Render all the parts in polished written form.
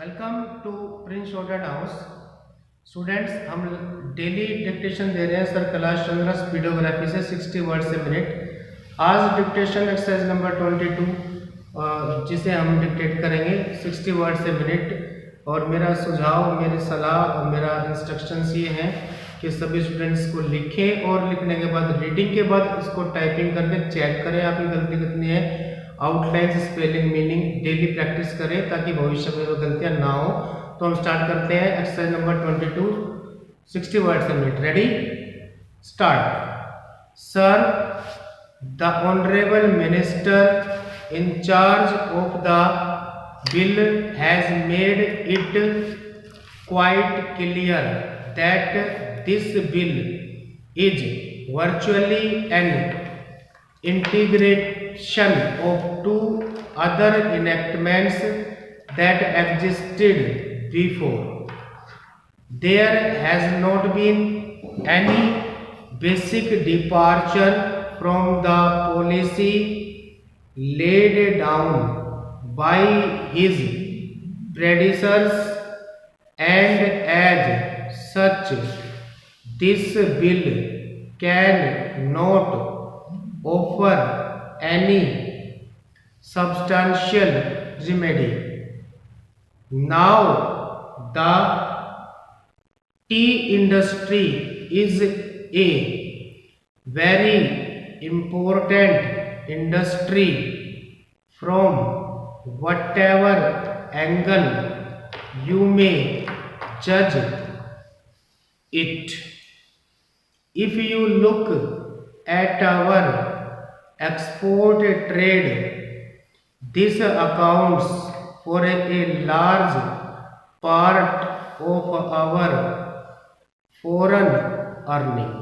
Welcome to Prince shorthand house. Students, हम daily dictation दे रहे हैं सर कैलाश चंद्र वीडियोग्राफी से 60 वर्ड से मिनट। आज डिक्टेशन एक्सरसाइज नंबर 22 जिसे हम डिक्टेट करेंगे 60 वर्ड से मिनट। और मेरा सुझाव, मेरी सलाह और मेरा इंस्ट्रक्शंस ये हैं कि सभी स्टूडेंट्स को लिखें और लिखने के बाद रीडिंग के बाद इसको टाइपिंग करके चेक करें आपकी गलती कितनी है। Outline, spelling, meaning daily practice करें ताकि भविष्य में वो गलतियां ना हो। तो हम स्टार्ट करते हैं एक्सरसाइज नंबर 22 60 वर्ड से minute. Ready, start. Sir, the honourable minister in charge of the bill has made it quite clear that this bill is virtually an integration of two other enactments that existed before. There has not been any basic departure from the policy laid down by his predecessors, and as such this bill can not offer any substantial remedy. Now the tea industry is a very important industry from whatever angle you may judge it. If you look at our export trade, this accounts for a large part of our foreign earning.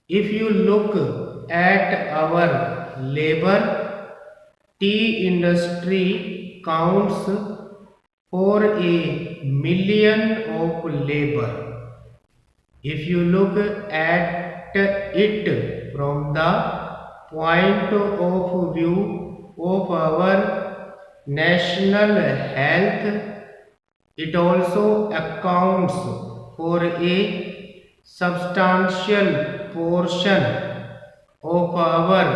If you look at our labor, tea industry counts for a million of labor. If you look at it from the point of view of our national health, it also accounts for a substantial portion of our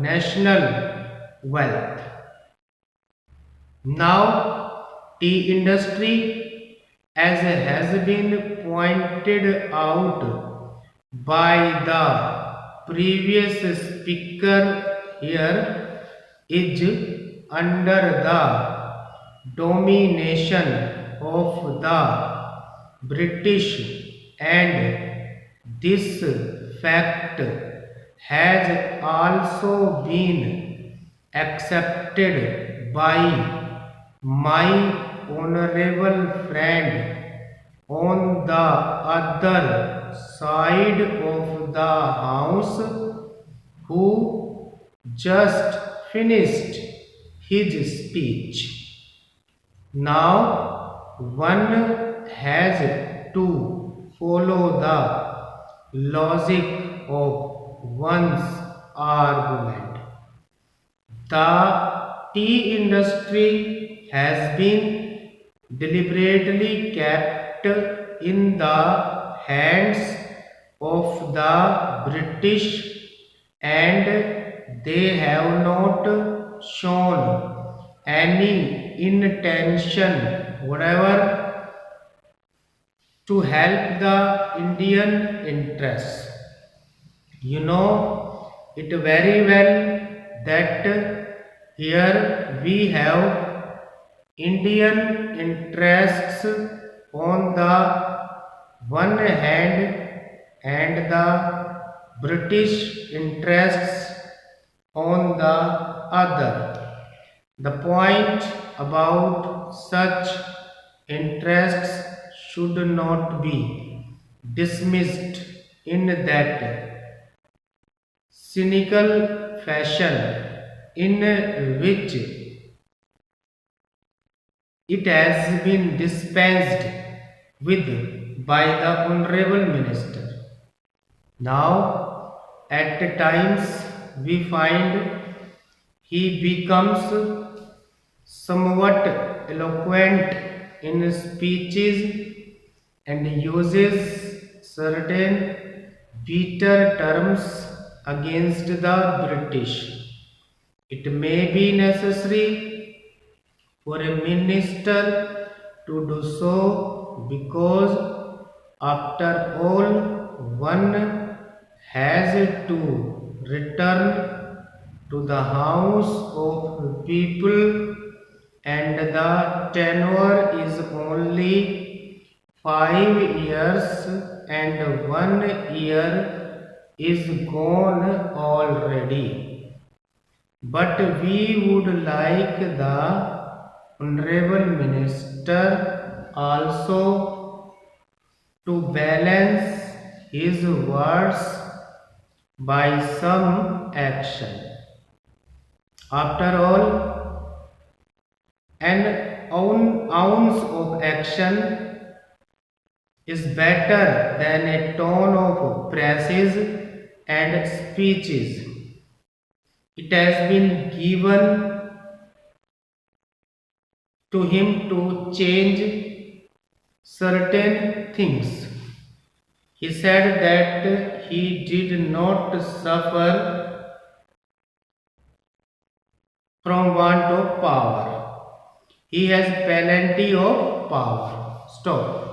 national wealth. Now, tea industry, as has been pointed out by the previous speaker here, is under the domination of the British, and this fact has also been accepted by my honorable friend on the other side of the house, who just finished his speech. Now one has to follow the logic of one's argument. The tea industry has been deliberately kept in the hands of the British, and they have not shown any intention whatever to help the Indian interests. You know it very well that here we have Indian interests on the one hand and the British interests on the other. The point about such interests should not be dismissed in that cynical fashion in which it has been dispensed with by the honorable minister. Now, at times we find he becomes somewhat eloquent in speeches and uses certain bitter terms against the British. It may be necessary for a minister to do so because, after all, one has to return to the house of people, and the tenure is only 5 years, and 1 year is gone already. But we would like the Honorable Minister also to balance his words by some action. After all, an ounce of action is better than a ton of praises and speeches. It has been given to him to change certain things. He said that he did not suffer from want of power. He has plenty of power. Stop.